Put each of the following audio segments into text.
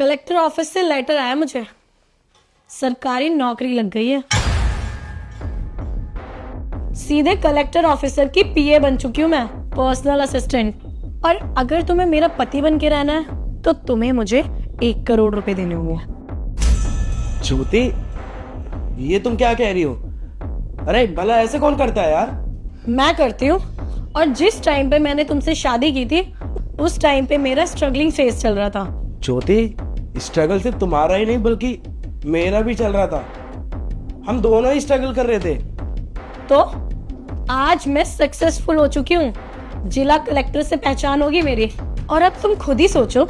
Collector office से letter आया मुझे, सरकारी नौकरी लग गई है। सीधे कलेक्टर ऑफिसर की पीए बन चुकी हूँ मैं, पर्सनल असिस्टेंट। और अगर तुम्हें मेरा पति बन के रहना है तो तुम्हें मुझे 1 करोड़ रुपए देने होंगे। ज्योति, ये तुम क्या कह रही हो? अरे भला ऐसे कौन करता है यार? मैं करती हूँ। और जिस टाइम पे मैंने तुमसे शादी की थी उस टाइम पे मेरा स्ट्रगलिंग फेज चल रहा था। ज्योति, स्ट्रगल सिर्फ तुम्हारा ही नहीं बल्कि मेरा भी चल रहा था। हम दोनों ही स्ट्रगल कर रहे थे। तो आज मैं सक्सेसफुल हो चुकी हूँ, जिला कलेक्टर से पहचान होगी मेरी। और अब तुम खुद ही सोचो,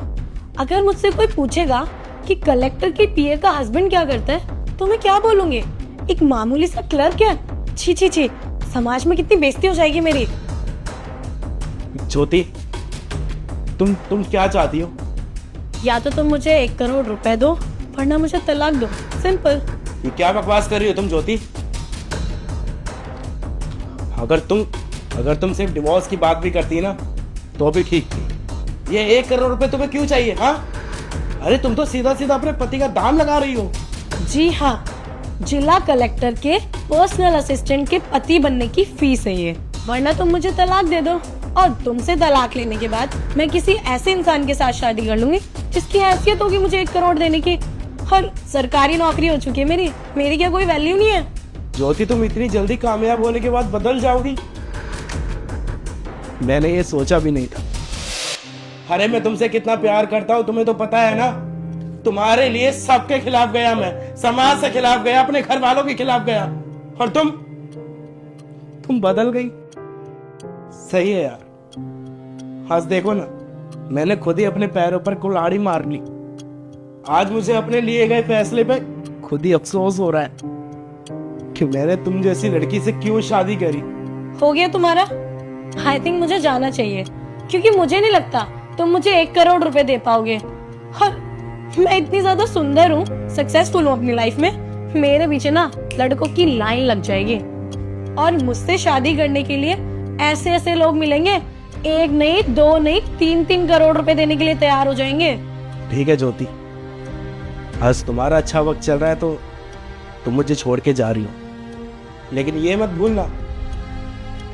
अगर मुझसे कोई पूछेगा कि कलेक्टर की पीए का हस्बैंड क्या करता है तो मैं क्या बोलूंगी? एक मामूली सा क्लर्क है? छी छी छी, समाज में कितनी बेइज्जती हो जाएगी मेरी। ज्योति, तुम क्या चाहती हो? या तो तुम मुझे 1 करोड़ रुपए दो वरना मुझे तलाक दो, सिंपल। ये क्या बकवास कर रही हो तुम ज्योति? अगर तुम सिर्फ डिवोर्स की बात भी करती ना तो भी ठीक थी। ये 1 करोड़ रुपए तुम्हें क्यों चाहिए? हाँ, अरे तुम तो सीधा सीधा अपने पति का दाम लगा रही हो। जी हाँ, जिला कलेक्टर के पर्सनल असिस्टेंट के पति बनने की फीस है ये। वरना तुम मुझे तलाक दे दो और तुमसे तलाक लेने के बाद मैं किसी ऐसे इंसान के साथ शादी कर लूंगी जिसकी हैसियत होगी मुझे 1 करोड़ देने की। और सरकारी नौकरी हो चुकी है मेरी क्या कोई वैल्यू नहीं है? ज्योति, तुम इतनी जल्दी कामयाब होने के बाद बदल जाओगी, मैंने ये सोचा भी नहीं था। अरे मैं तुमसे कितना प्यार करता हूँ तुम्हें तो पता है ना। तुम्हारे लिए सबके खिलाफ गया मैं, समाज से खिलाफ गया, अपने घर वालों के खिलाफ गया, और तुम बदल गई। सही है यार। आज देखो ना, मैंने खुद ही अपने पैरों पर कुल्हाड़ी मार ली। आज मुझे अपने लिए गए फैसले पे खुद ही अफसोस हो रहा है कि मैंने तुम जैसी लड़की से क्यों शादी करी। हो गया तुम्हारा? आई थिंक मुझे जाना चाहिए, क्योंकि मुझे नहीं लगता तुम मुझे 1 करोड़ रुपए दे पाओगे। और मैं इतनी ज्यादा सुंदर हूँ, सक्सेसफुल हूँ अपनी लाइफ में, मेरे पीछे ना लड़कों की लाइन लग जाएगी। और मुझसे शादी करने के लिए ऐसे ऐसे लोग मिलेंगे, 1 नहीं 2 नहीं 3-3 करोड़ रुपए देने के लिए तैयार हो जाएंगे। ठीक है ज्योति, आज तुम्हारा अच्छा वक्त चल रहा है तो तुम मुझे छोड़ के जा रही हो, लेकिन ये मत भूलना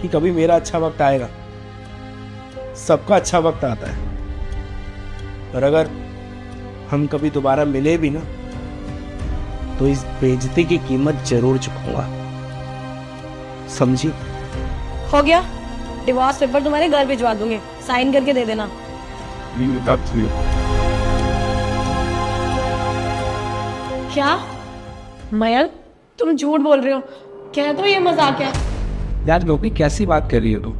कि कभी मेरा अच्छा वक्त आएगा। सबका अच्छा वक्त आता है, और अगर हम कभी दोबारा मिले भी ना तो इस बेइज्जती की कीमत जरूर चुकाऊंगा, समझी? हो गया, डिवोर्स पेपर तुम्हारे घर भिजवा दूंगे, साइन करके दे देना। क्या मयंक, तुम झूठ बोल रहे हो? कह दो ये मजाक है। यार गोपी, कैसी बात कर रही हो तुम?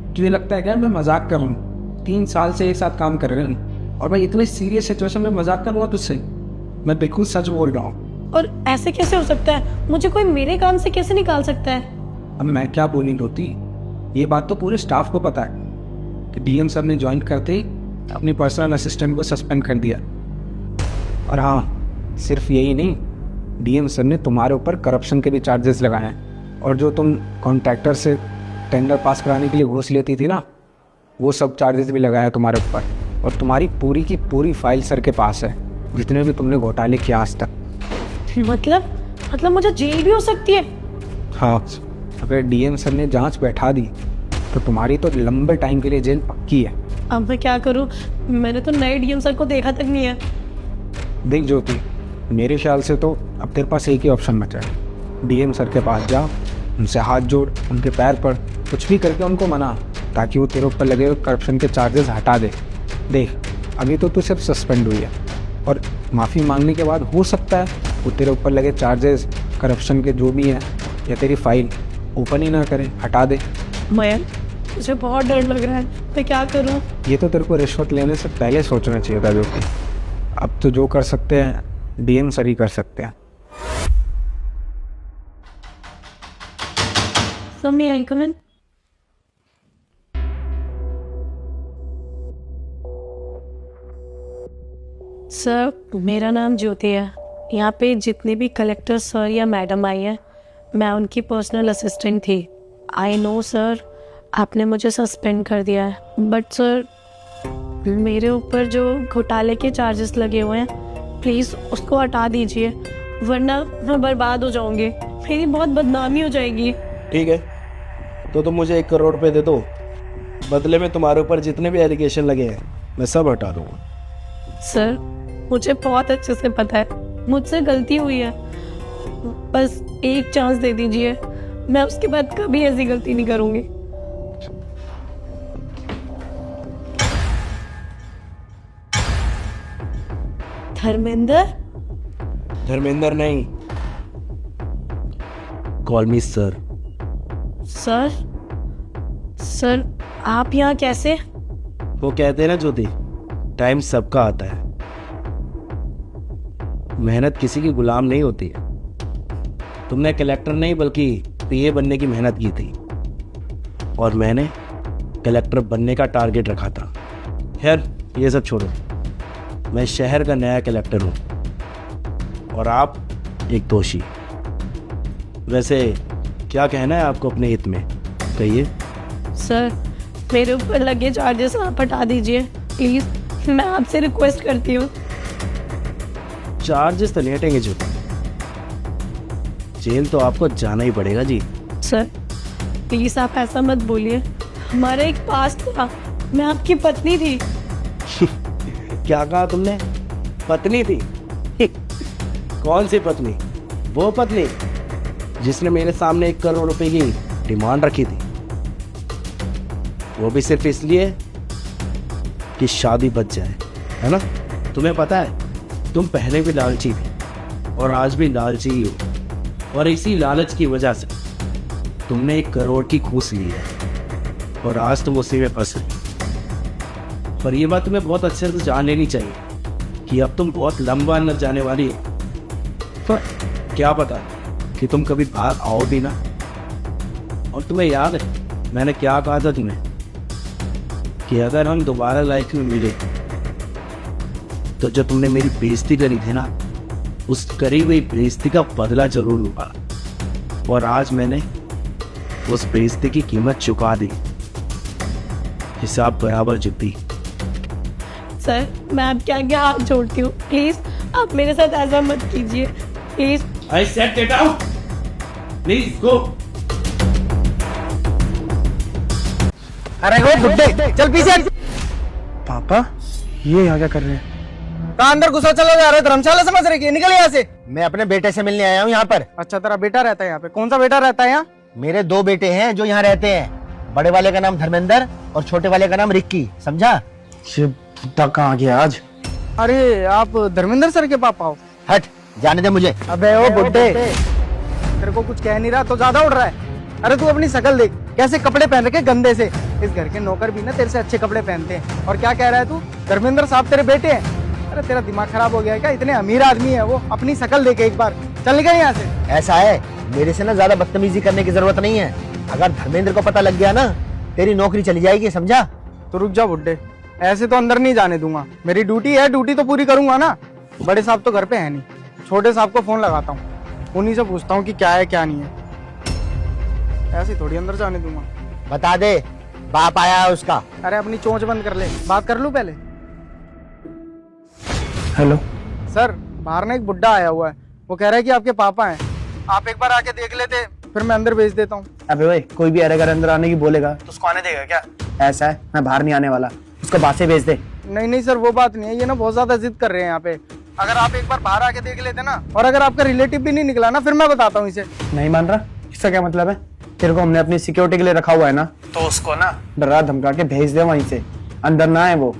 तुझे लगता है क्या मैं मजाक कर रहा हूँ? 3 साल से एक साथ काम कर रहे हैं और मैं इतनी सीरियस सिचुएशन में मजाक करूँगा तुझसे? मैं बिल्कुल सच बोल रहा हूँ। और ऐसे कैसे हो सकता है? मुझे कोई मेरे काम से कैसे निकाल सकता है? अब मैं क्या बोली होती, ये बात तो पूरे स्टाफ को पता है कि डीएम सर ने ज्वाइन करते ही अपनी पर्सनल असिस्टेंट को सस्पेंड कर दिया। और हाँ, सिर्फ यही नहीं, डीएम सर ने तुम्हारे ऊपर करप्शन के भी चार्जेस लगाए हैं। और जो तुम कॉन्ट्रैक्टर से टेंडर पास कराने के लिए घूस लेती थी ना, वो सब चार्जेस भी लगाया तुम्हारे ऊपर। और तुम्हारी पूरी की पूरी फाइल सर के पास है, जितने भी तुमने घोटाले किए आज तक। मतलब मुझे जेल भी हो सकती है? हाँ, अगर डीएम सर ने जांच बैठा दी तो तुम्हारी तो लंबे टाइम के लिए जेल पक्की है। अब मैं क्या करूं? मैंने तो नए डीएम सर को देखा तक नहीं है। देख ज्योति, मेरे ख्याल से तो अब तेरे पास एक ही ऑप्शन बचा है। डीएम सर के पास जा, उनसे हाथ जोड़, उनके पैर पर कुछ भी करके उनको मना, ताकि वो तेरे ऊपर लगे हुए करप्शन के चार्जेस हटा दे। देख, अभी तो तू सिर्फ सस्पेंड हुई है, और माफ़ी मांगने के बाद हो सकता है वो तेरे ऊपर लगे चार्जेस करप्शन के जो भी हैं या तेरी फाइल ओपन ही ना करे, हटा दे। मयंक, मुझे बहुत डर लग रहा है, मैं क्या करूं? ये तो तेरे को रिश्वत लेने से पहले सोचना चाहिए था ज्योति। अब तो जो कर सकते हैं डीएम सर ही कर सकते हैं। So may I come in? Sir, मेरा नाम ज्योति है। यहाँ पे जितने भी कलेक्टर सर या मैडम आई हैं, मैं उनकी पर्सनल असिस्टेंट थी। आई नो सर, आपने मुझे सस्पेंड कर दिया है, बट सर मेरे ऊपर जो घोटाले के चार्जेस लगे हुए हैं, प्लीज़ उसको हटा दीजिए, वरना मैं बर्बाद हो जाऊंगी, मेरी बहुत बदनामी हो जाएगी। ठीक है, तो तुम मुझे 1 करोड़ रुपए दे दो, बदले में तुम्हारे ऊपर जितने भी एलिगेशन लगे हैं मैं सब हटा दूंगा। सर, मुझे बहुत अच्छे से पता है मुझसे गलती हुई है, बस एक चांस दे दीजिए, मैं उसके बाद कभी ऐसी गलती नहीं करूंगी। धर्मेंद्र? धर्मेंद्र नहीं, कॉल मी सर। सर? सर, आप यहाँ कैसे? वो कहते हैं ना ज्योति, टाइम सबका आता है, मेहनत किसी की गुलाम नहीं होती है। तुमने कलेक्टर नहीं बल्कि पीए बनने की मेहनत की थी, और मैंने कलेक्टर बनने का टारगेट रखा था। खैर ये सब छोड़ो, मैं शहर का नया कलेक्टर हूँ और आप एक दोषी। वैसे क्या कहना है आपको अपने हित में, कहिए। सर, मेरे ऊपर लगे चार्जेस आप हटा दीजिए प्लीज, मैं आपसे रिक्वेस्ट करती हूँ। चार्जेस तो नहीं हटेंगे जो, जेल तो आपको जाना ही पड़ेगा जी। सर प्लीज आप ऐसा मत बोलिए, हमारा एक पास्ट था, मैं आपकी पत्नी थी। क्या कहा तुमने? पत्नी थी? कौन सी पत्नी? वो पत्नी जिसने मेरे सामने 1 करोड़ रुपए की डिमांड रखी थी, वो भी सिर्फ इसलिए कि शादी बच जाए, है ना? तुम्हें पता है तुम पहले भी लालची थी और आज भी लालची ही हो, और इसी लालच की वजह से तुमने 1 करोड़ की घूस ली है और आज तुम उसी में फंस गई। पर यह बात तुम्हें बहुत अच्छे से जान लेनी चाहिए कि अब तुम बहुत लंबा न जाने वाली हो, तो क्या पता कि तुम कभी बाहर आओ भी ना। और तुम्हें याद है मैंने क्या कहा था तुम्हें, कि अगर हम दोबारा लाइफ में मिले तो जो तुमने मेरी बेइज्जती करी थी ना, उस करी हुई बेइज्जती का बदला जरूर लूंगा। और आज मैंने उस बेइज्जती की कीमत चुका दी, हिसाब बराबर जितनी। सर, मैं आपके आगे हाथ जोड़ती हूँ, प्लीज आप मेरे साथ ऐसा मत कीजिए, please. I said get out. Please go. अरे वो बुड्ढे, चल पीछे। पापा, ये यहाँ क्या कर रहे हैं? कहाँ अंदर घुसा चला जा रहा है? धर्मशाला समझ रहे कि निकल यहाँ से। मैं अपने बेटे से मिलने आया हूँ यहाँ पर। अच्छा, तेरा बेटा रहता है यहाँ पे? कौन सा बेटा रहता है यहाँ? मेरे 2 बेटे हैं जो यहाँ रहते हैं, बड़े वाले का नाम धर्मेंद्र और छोटे वाले का नाम रिक्की, समझा? ये बुड्ढा कहाँ गया आज? अरे आप धर्मेंद्र सर के पापा हो? हट, जाने दे मुझे। अबे ओ बुड्ढे, तेरे को कुछ कह नहीं रहा तो ज्यादा उड़ रहा है। अरे तू अपनी शक्ल देख, कैसे कपड़े पहन रखे गंदे से। इस घर के नौकर भी ना तेरे से अच्छे कपड़े पहनते हैं। और क्या कह रहा है तू? धर्मेंद्र साहब तेरे बेटे हैं? अरे तेरा दिमाग खराब हो गया है क्या? इतने अमीर आदमी है वो, अपनी शक्ल देखे एक बार। चल निकल यहाँ से। ऐसा है, मेरे से ना ज्यादा बदतमीजी करने की जरूरत नहीं है। अगर धर्मेंद्र को पता लग गया ना, तेरी नौकरी चली जाएगी, समझा? तो रुक जा बुड्ढे, ऐसे तो अंदर नहीं जाने दूंगा। मेरी ड्यूटी है, ड्यूटी तो पूरी करूंगा ना। बड़े साहब तो घर पे है नहीं, छोटे साहब को फोन लगाता हूँ, उन्हीं से पूछता हूँ कि क्या है क्या नहीं है। ऐसे थोड़ी अंदर जाने दूंगा। बता दे, बाप आया है उसका। अरे अपनी चोंच बंद कर ले, बात कर लूं पहले। हेलो सर, बाहर ना एक बुड्ढा आया हुआ है, वो कह रहा है कि आपके पापा हैं। आप एक बार आके देख लेते, फिर मैं अंदर भेज देता हूँ। अबे भाई, कोई भी अगर अंदर आने की बोलेगा तो उसको आने देगा क्या? ऐसा है, मैं बाहर नहीं आने वाला, उसको बाहर से भेज दे। नहीं नहीं सर, वो बात नहीं है, ये ना बहुत ज्यादा जिद कर रहे हैं यहाँ पे। अगर आप एक बार बाहर आके देख लेते ना, और अगर आपका रिलेटिव भी नहीं निकला ना, फिर मैं बताता हूँ इसे। नहीं मान रहा? इसका क्या मतलब है? तेरे को हमने अपनी सिक्योरिटी के लिए रखा हुआ है ना, तो उसको ना डरा धमका के भेज दे वहीं से, अंदर ना आए वो।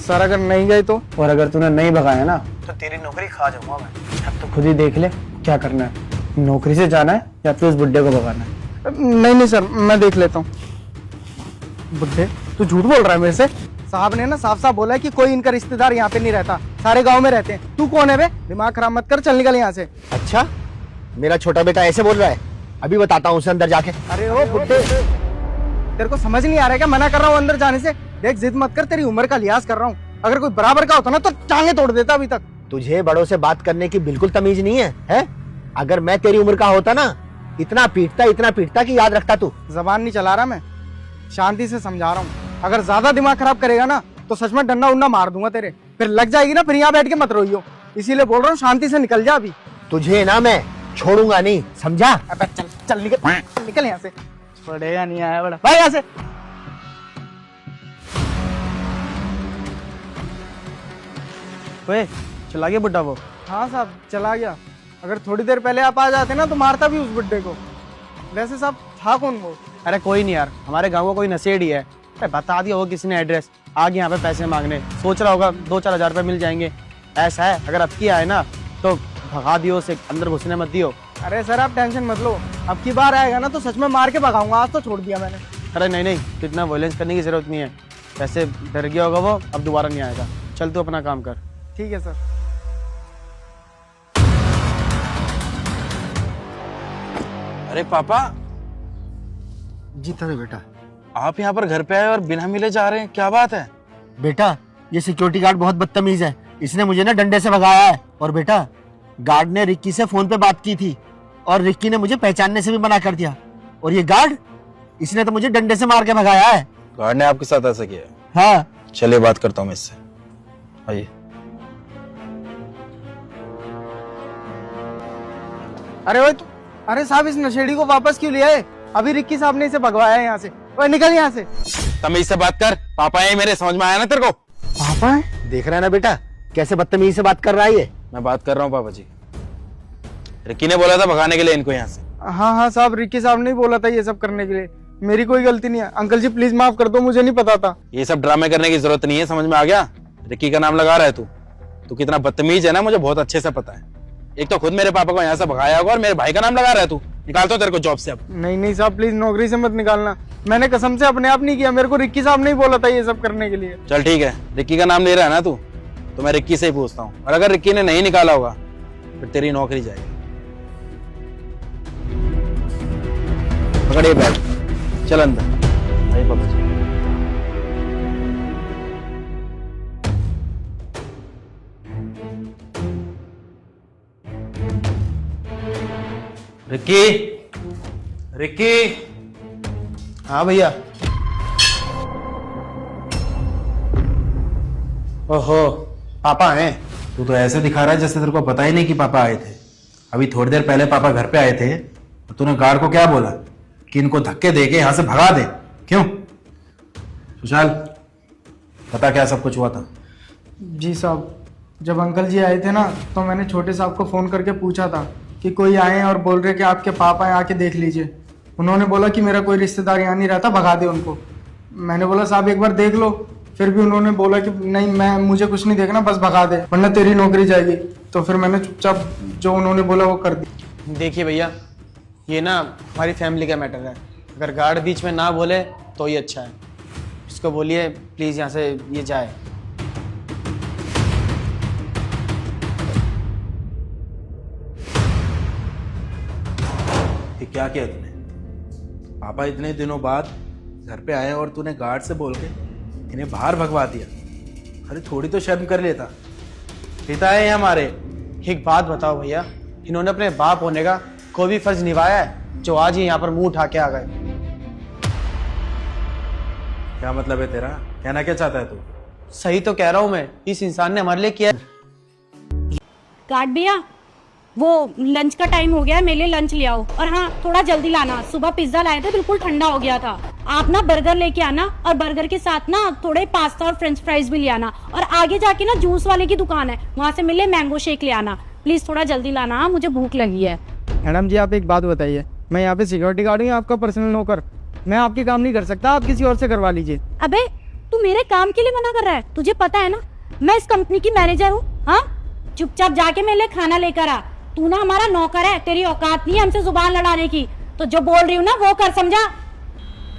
सर अगर नहीं गए तो? और अगर तूने नहीं भगाया ना तो तेरी नौकरी खा जाऊंगा मैं। अब तो खुद ही देख ले क्या करना है, नौकरी से जाना है या फिर उस बुड्ढे को भगाना है। नहीं नहीं सर, मैं देख लेता हूँ। बुड्ढे, तू झूठ बोल रहा है मेरे से। साहब ने ना साफ साफ बोला है कि कोई इनका रिश्तेदार यहाँ पे नहीं रहता, सारे गांव में रहते हैं। तू कौन है बे? दिमाग खराब मत कर, चल निकल यहाँ से। अच्छा, मेरा छोटा बेटा ऐसे बोल रहा है? अभी बताता हूँ उसे अंदर जाके। अरे ओ बुड्ढे, तेरे को समझ नहीं आ रहा है क्या? मना कर रहा हूँ अंदर जाने से। देख, जिद मत कर, तेरी उम्र का लिहाज कर रहा हूँ। अगर कोई बराबर का होता ना तो टांगे तोड़ देता अभी तक। तुझे बड़ों से बात करने की बिल्कुल तमीज नहीं है, हैं? अगर मैं तेरी उम्र का होता ना, इतना पीटता कि याद रखता तू। जबान नहीं चला रहा मैं, शांति से समझा रहा हूँ। अगर ज्यादा दिमाग खराब करेगा ना तो सच में डंडा उंडा मार दूंगा तेरे, फिर लग जाएगी ना, फिर यहाँ बैठ के मत रोइयो। इसीलिए बोल रहा हूँ शांति से निकल जा अभी। तुझे ना मैं छोड़ूंगा नहीं, समझा? अबे चल चल निकल यहाँ से। पड़ेगा नहीं आया बड़ा भाई यहाँ से। ओए चला गया बुड्ढा वो? हाँ साहब चला गया। अगर थोड़ी देर पहले आप आ जाते ना तो मारता भी उस बुड्ढे को। वैसे साहब था कौन वो? अरे कोई नहीं यार, हमारे गांव का कोई नशेड़ी है। अरे बता दिया होगा किसी ने एड्रेस, आ गया यहाँ पे पैसे मांगने, सोच रहा होगा 2-4 हजार रुपये मिल जाएंगे। ऐसा है, अगर अब की आए ना तो भगा दियो उसे, अंदर घुसने मत दियो। अरे सर आप टेंशन मत लो, अब की बार आएगा ना तो सच में मार के भगाऊंगा। आज तो छोड़ दिया मैंने। अरे नहीं नहीं, तो इतना वायलेंस करने की जरूरत नहीं है। वैसे डर गया होगा वो, अब दोबारा नहीं आएगा। चल तू अपना काम कर। ठीक है सर। अरे पापा, जी तरह बेटा। आप यहाँ पर घर पे आए और बिना मिले जा रहे हैं, क्या बात है? बेटा ये सिक्योरिटी गार्ड बहुत बदतमीज है, इसने मुझे ना डंडे से भगाया है। और बेटा गार्ड ने रिक्की से फोन पे बात की थी और रिक्की ने मुझे पहचानने से भी मना कर दिया। और ये गार्ड, इसने तो मुझे डंडे से मार के भगाया है। गार्ड ने आपके साथ ऐसा किया? हाँ। चलिए बात करता हूँ मैं इससे, आइए। अरे ओए अरे साहब इस नशेड़ी को वापस क्यों लिया है? अभी रिक्की साहब ने इसे भगवाया है यहाँ से। ओए निकल यहाँ से। तमीज से बात कर, पापा है मेरे, समझ में आया ना तेरे को? पापा है? देख रहा है ना बेटा कैसे बदतमीजी से बात कर रहा है ये। मैं बात कर रहा हूँ पापा जी। रिक्की ने बोला था भगाने के लिए इनको यहाँ से। हाँ हाँ साहब, रिक्की साहब ने बोला था ये सब करने के लिए, मेरी कोई गलती नहीं है। अंकल जी प्लीज माफ कर दो, मुझे नहीं पता था। ये सब ड्रामे करने की जरूरत नहीं है, समझ में आ गया? रिक्की का नाम लगा रहा है तू कितना बदतमीज है ना, मुझे बहुत अच्छे से पता है। एक तो खुद मेरे पापा को यहाँ से भगाया होगा और मेरे भाई का नाम लगा रहा है तू। निकालता हूँ तेरे को जॉब से अब। नहीं नहीं साहब प्लीज नौकरी से मत निकालना, मैंने कसम से अपने आप नहीं किया, मेरे को रिक्की साहब ने ही बोला था ये सब करने के लिए। चल ठीक है, रिक्की का नाम ले रहा है ना तू, तो मैं रिक्की से ही पूछता हूँ, और अगर रिक्की ने नहीं निकाला होगा फिर तेरी नौकरी जाएगी। पकड़िए बैग, चल अंदर। आइए पापा जी। Ricky, Ricky. हाँ भैया। ओहो, पापा हैं? तू तो ऐसे दिखा रहा है जैसे तेरे को पता ही नहीं कि पापा आए थे। अभी थोड़ी देर पहले पापा घर पे आए थे और तूने गार्ड को क्या बोला कि इनको धक्के दे के यहाँ से भगा दे, क्यों? सुशाल पता क्या सब कुछ हुआ था? जी साहब, जब अंकल जी आए थे ना तो मैंने छोटे साहब को फ़ोन करके पूछा था कि कोई आए और बोल रहे कि आपके पापा हैं, आके देख लीजिए। उन्होंने बोला कि मेरा कोई रिश्तेदार यहाँ नहीं रहता, भगा दे उनको। मैंने बोला साहब एक बार देख लो, फिर भी उन्होंने बोला कि नहीं मुझे कुछ नहीं देखना, बस भगा दे वरना तेरी नौकरी जाएगी। तो फिर मैंने चुपचाप जो उन्होंने बोला वो कर दी। देखिए भैया, ये ना हमारी फैमिली का मैटर है, अगर गार्ड बीच में ना बोले तो ही अच्छा है। इसको बोलिए प्लीज़ यहाँ से ये जाए। ये क्या किया तूने? पापा इतने दिनों बाद घर पे आए और तूने गार्ड से बोल के इन्हें बाहर भगवा दिया। अरे थोड़ी तो शर्म कर लेता, पिता है हमारे। एक बात बताओ भैया, इन्होंने अपने बाप होने का कोई भी फर्ज निभाया है जो आज ही यहाँ पर मुंह उठा के आ गए? क्या मतलब है तेरा? कहना क्या चाहता है तू? सही तो कह रहा हूँ मैं, इस इंसान ने हमारे लिए किया। गार्ड भैया, वो लंच का टाइम हो गया है, मेरे लिए लंच ले आओ। और हाँ थोड़ा जल्दी लाना, सुबह पिज्जा लाए थे, बिल्कुल ठंडा हो गया था। आप ना बर्गर लेके आना और बर्गर के साथ ना थोड़े पास्ता और फ्रेंच फ्राइज भी ले आना। और आगे जाके ना जूस वाले की दुकान है, वहाँ से मिले मैंगो शेक ले आना। प्लीज थोड़ा जल्दी लाना, मुझे भूख लगी है। मैडम जी आप एक बात बताइए, मैं यहाँ पे सिक्योरिटी गार्ड हूँ, आपका पर्सनल नौकर, मैं आपके काम नहीं कर सकता, आप किसी और से करवा लीजिए। अबे तू मेरे काम के लिए मना कर रहा है? तुझे पता है ना मैं इस कंपनी की मैनेजर हूँ। हाँ चुपचाप जाके मेरे लिए खाना लेकर आ। तू ना हमारा नौकर है, तेरी औकात नहीं है हमसे जुबान लड़ाने की, तो जो बोल रही हूँ ना वो कर, समझा?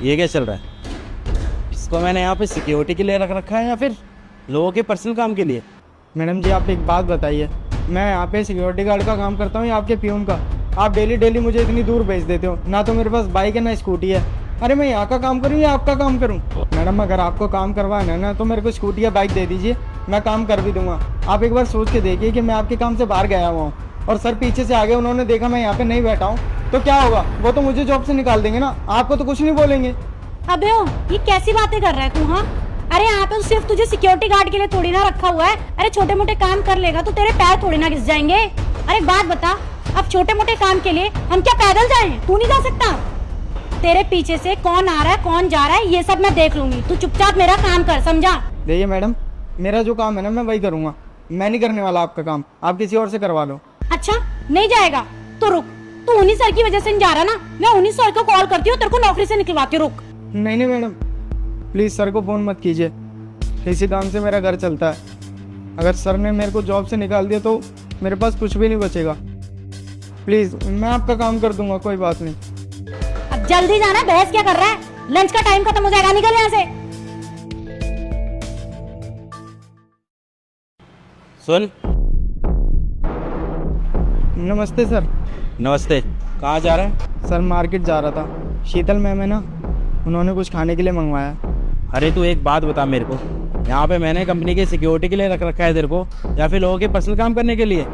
ये क्या चल रहा है? इसको मैंने यहाँ पे सिक्योरिटी के लिए रख रखा है या फिर लोगों के पर्सनल काम के लिए? मैडम जी आप एक बात बताइए, मैं यहाँ पे सिक्योरिटी गार्ड का काम करता हूँ या आपके प्यून का? आप डेली मुझे इतनी दूर भेज देते हो, ना तो मेरे पास बाइक है ना स्कूटी है। अरे मैं यहाँ का काम करूँ या आपका काम करूँ? मैडम अगर आपको काम करवाना है ना तो मेरे को स्कूटी या बाइक दे दीजिए, मैं काम कर भी दूंगा। आप एक बार सोच के देखिए कि मैं आपके काम से बाहर गया हुआ हूँ और सर पीछे से आगे उन्होंने देखा मैं यहाँ पे नहीं बैठा हूँ तो क्या होगा? वो तो मुझे जॉब से निकाल देंगे ना, आपको तो कुछ नहीं बोलेंगे। अबे ओ, ये कैसी बातें कर रहा है तू? हाँ अरे यहाँ पे सिर्फ तुझे सिक्योरिटी गार्ड के लिए थोड़ी ना रखा हुआ है। अरे छोटे मोटे काम कर लेगा तो तेरे पैर थोड़ी ना घिस जाएंगे। अरे बात बता, अब छोटे मोटे काम के लिए हम क्या पैदल जाएं? तू नहीं जा सकता। तेरे पीछे से कौन आ रहा है कौन जा रहा है ये सब मैं देख लूंगी। तू चुपचाप मेरा काम कर, समझा? देखिए मैडम, मेरा जो काम है ना मैं वही करूंगा। मैं नहीं करने वाला आपका काम, आप किसी और से करवा लो। अच्छा नहीं जाएगा तो रुक, तू उन्हीं सर की वजह से नहीं जा रहा ना, मैं उन्हीं सर को कॉल करती हूँ, तेरे को नौकरी से निकलवाती हूँ। रुक। नहीं मैडम, प्लीज़ सर को फ़ोन मत कीजिए। इसी काम से मेरा घर चलता है। अगर सर ने मेरे को जॉब से निकाल दिया तो मेरे पास कुछ भी नहीं बचेगा। प्लीज़ मैं आपका काम कर दूंगा, कोई बात नहीं। अब जल्दी जाना, बहस क्या कर रहा है? लंच का टाइम खत्म हो जाएगा, निकल यहाँ से। सुन। नमस्ते सर। नमस्ते। कहाँ जा रहा है? सर मार्केट जा रहा था। शीतल मैम है ना, उन्होंने कुछ खाने के लिए मंगवाया। अरे तू एक बात बता मेरे को, यहाँ पे मैंने कंपनी की सिक्योरिटी के लिए रख रखा है तेरे को या फिर लोगों के पर्सनल काम करने के लिए?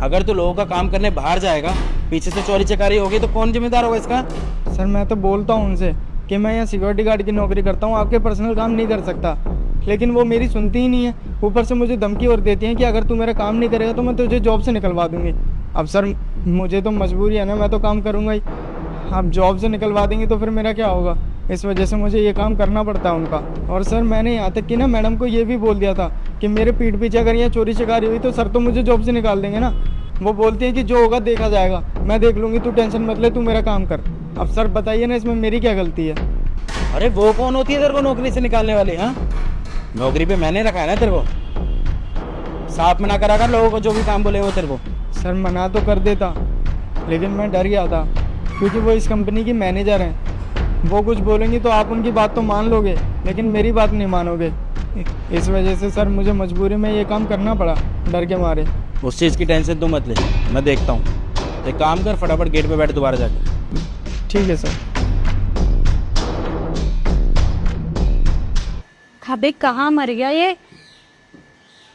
अगर तू लोगों का काम करने बाहर जाएगा, पीछे से चोरी चकारी होगी तो कौन जिम्मेदार होगा इसका? सर मैं तो बोलता हूँ उनसे कि मैं यहाँ सिक्योरिटी गार्ड की नौकरी करता हूँ, आपके पर्सनल काम नहीं कर सकता, लेकिन वो मेरी सुनती ही नहीं है। ऊपर से मुझे धमकी और देती हैं कि अगर तू मेरा काम नहीं करेगा तो मैं तुझे जॉब से निकलवा दूंगी। अब सर मुझे तो मजबूरी है ना, मैं तो काम करूँगा ही। आप जॉब से निकलवा देंगे तो फिर मेरा क्या होगा? इस वजह से मुझे ये काम करना पड़ता है उनका। और सर मैंने यहाँ तक कि ना मैडम को ये भी बोल दिया था कि मेरे पीठ पीछे अगर यहाँ चोरी चकारी हुई तो सर तो मुझे जॉब से निकाल देंगे ना। वो बोलती हैं कि जो होगा देखा जाएगा, मैं देख लूँगी, तू टेंशन मत ले, तू मेरा काम कर। अब सर बताइए ना, इसमें मेरी क्या गलती है? अरे वो कौन होती है तेरे को नौकरी से निकालने वाली? हाँ, नौकरी पे मैंने रखा है ना तेरे को। साफ मना करा कर लोगों को, जो भी काम बोले वो तेरे को। सर मना तो कर देता, लेकिन मैं डर गया था क्योंकि वो इस कंपनी की मैनेजर हैं। वो कुछ बोलेंगी तो आप उनकी बात तो मान लोगे, लेकिन मेरी बात नहीं मानोगे। इस वजह से सर मुझे मजबूरी में ये काम करना पड़ा, डर के मारे। उस चीज़ की टेंशन तू मत ले, मैं देखता हूँ। एक काम कर, फटाफट गेट पे बैठ दोबारा जाके। ठीक है सर। अबे कहाँ मर गया ये?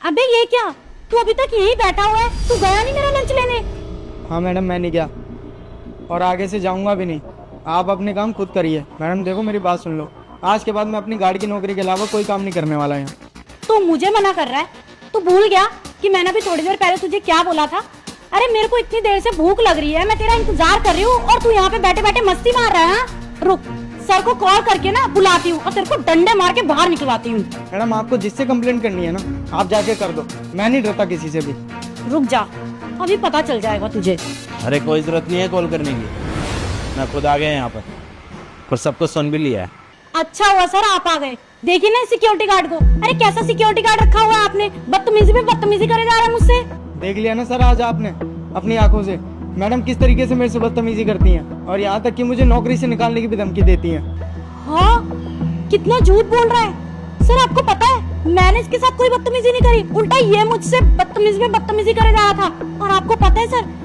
अबे ये क्या, तू अभी तक यहीं बैठा हुआ है? तू गया नहीं मेरा लंच लेने? हाँ मैडम, मैं नहीं गया और आगे से जाऊंगा भी नहीं। आप अपने काम खुद करिए। मैडम देखो मेरी बात सुन लो, आज के बाद मैं अपनी गाड़ी की नौकरी के अलावा कोई काम नहीं करने वाला यहाँ। तू मुझे मना कर रहा है? तू भूल गया कि मैंने अभी थोड़ी देर पहले तुझे क्या बोला था? अरे मेरे को इतनी देर से भूख लग रही है, मैं तेरा इंतजार कर रही हूँ और तू यहाँ पे बैठे बैठे मस्ती मार रहा है। रुक, सर को कॉल करके ना बुलाती हूँ और तेरे को डंडे मार के बाहर निकलवाती हूँ। मैडम आपको जिससे कंप्लेंट करनी है ना, आप जाके कर दो, मैं नहीं डरता किसी से भी। रुक जा, अभी पता चल जाएगा तुझे। अरे कोई जरूरत नहीं है कॉल करने की, मैं खुद आ गया यहाँ पर और सब कुछ सुन भी लिया है। अच्छा हुआ सर आप आ गए। देखिए ना सिक्योरिटी गार्ड को, अरे कैसा सिक्योरिटी गार्ड रखा हुआ है आपने, बदतमीजी पे बदतमीजी करे जा रहा है मुझसे। देख लिया ना सर आज आपने अपनी आंखों से मैडम किस तरीके से मेरे से बदतमीजी करती हैं, और यहाँ तक कि मुझे नौकरी से निकालने की भी धमकी देती हैं। हाँ, कितना झूठ बोल रहा है सर। आपको पता है मैंने इसके साथ कोई बदतमीजी नहीं करी, उल्टा ये मुझसे बदतमीजी पे बदतमीजी करे जा रहा था। और आपको पता है सर,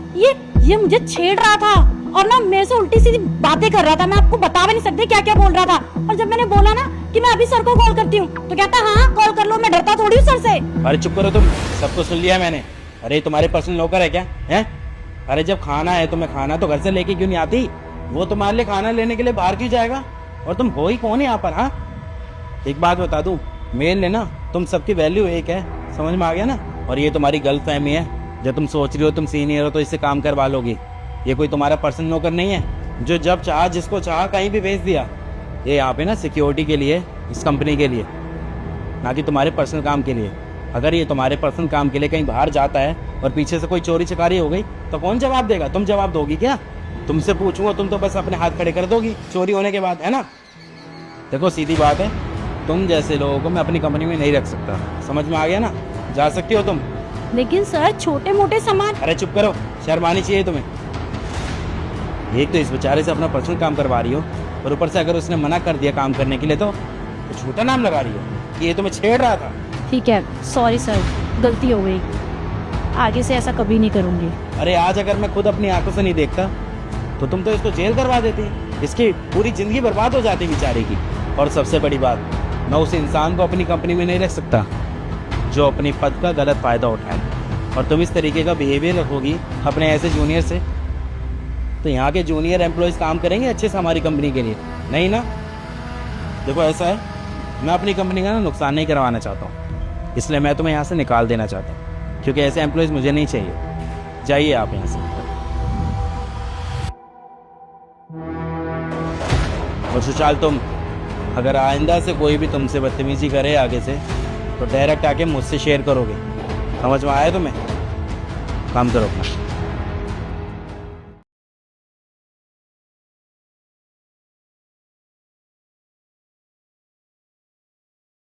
ये मुझे छेड़ रहा था और ना मेरे से उल्टी सीधी बातें कर रहा था। मैं आपको बता भी नहीं सकती क्या क्या बोल रहा था। और जब मैंने बोला ना कि मैं अभी सर को कॉल करती हूँ तो कहता हाँ कॉल कर लो, मैं डरता थोड़ी हूँ सर से। अरे चुप करो तुम, सबको सुन लिया मैंने। अरे तुम्हारे पर्सनल नौकर है क्या? है? अरे जब खाना है तुम्हें, खाना तो घर से लेके क्यों नहीं आती? वो तुम्हारे लिए खाना लेने के लिए बाहर क्यों जाएगा? और तुम हो ही कौन है यहाँ पर? हाँ, एक बात बता दूं, मेल ने ना तुम सबकी वैल्यू एक है, समझ में आ गया ना? और ये तुम्हारी गलतफहमी है, जब तुम सोच रही हो तुम सीनियर हो तो इससे काम करवा लोगी। ये कोई तुम्हारा पर्सनल नौकर नहीं है जो जब चाह जिसको चाह कहीं भी भेज दिया। ये यहाँ पे ना सिक्योरिटी के लिए, इस कंपनी के लिए, ना कि तुम्हारे पर्सनल काम के लिए। अगर ये तुम्हारे पर्सनल काम के लिए कहीं बाहर जाता है और पीछे से कोई चोरी चकारी हो गई तो कौन जवाब देगा? तुम जवाब दोगी क्या? तुमसे पूछूंगा तुम तो बस अपने हाथ खड़े कर दोगी चोरी होने के बाद, है ना? देखो सीधी बात है, तुम जैसे लोगों को मैं अपनी कंपनी में नहीं रख सकता, समझ में आ गया ना? जा सकती हो तुम। लेकिन सर छोटे मोटे सामान। अरे चुप करो, शर्म आनी चाहिए तुम्हें। एक तो इस बेचारे से अपना पर्सनल काम करवा रही हो और ऊपर से अगर उसने मना कर दिया काम करने के लिए तो झूठा नाम लगा रही हो कि ये तुम्हें छेड़ रहा था। ठीक है, सॉरी सर, गलती हो गई, आगे से ऐसा कभी नहीं करूंगी। अरे आज अगर मैं खुद अपनी आंखों से नहीं देखता तो तुम तो इसको जेल करवा देती, इसकी पूरी जिंदगी बर्बाद हो जाती बेचारे की। और सबसे बड़ी बात, मैं उस इंसान को अपनी कंपनी में नहीं रख सकता जो अपनी पद का गलत फायदा उठाए। और तुम इस तरीके का बिहेवियर रखोगी अपने ऐसे जूनियर से तो यहाँ के जूनियर एम्प्लॉयज काम करेंगे अच्छे से हमारी कंपनी के लिए? नहीं ना। देखो ऐसा है, मैं अपनी कंपनी का ना नुकसान नहीं करवाना चाहता हूँ, इसलिए मैं तुम्हें यहाँ से निकाल देना चाहता हूँ, क्योंकि ऐसे एम्प्लॉयज मुझे नहीं चाहिए। जाइए आप यहाँ से। और सुशाल, तुम अगर आइंदा से कोई भी तुमसे बदतमीजी करे आगे से, तो डायरेक्ट आके मुझसे शेयर करोगे। समझ में आया तुम्हें? काम करो अपना।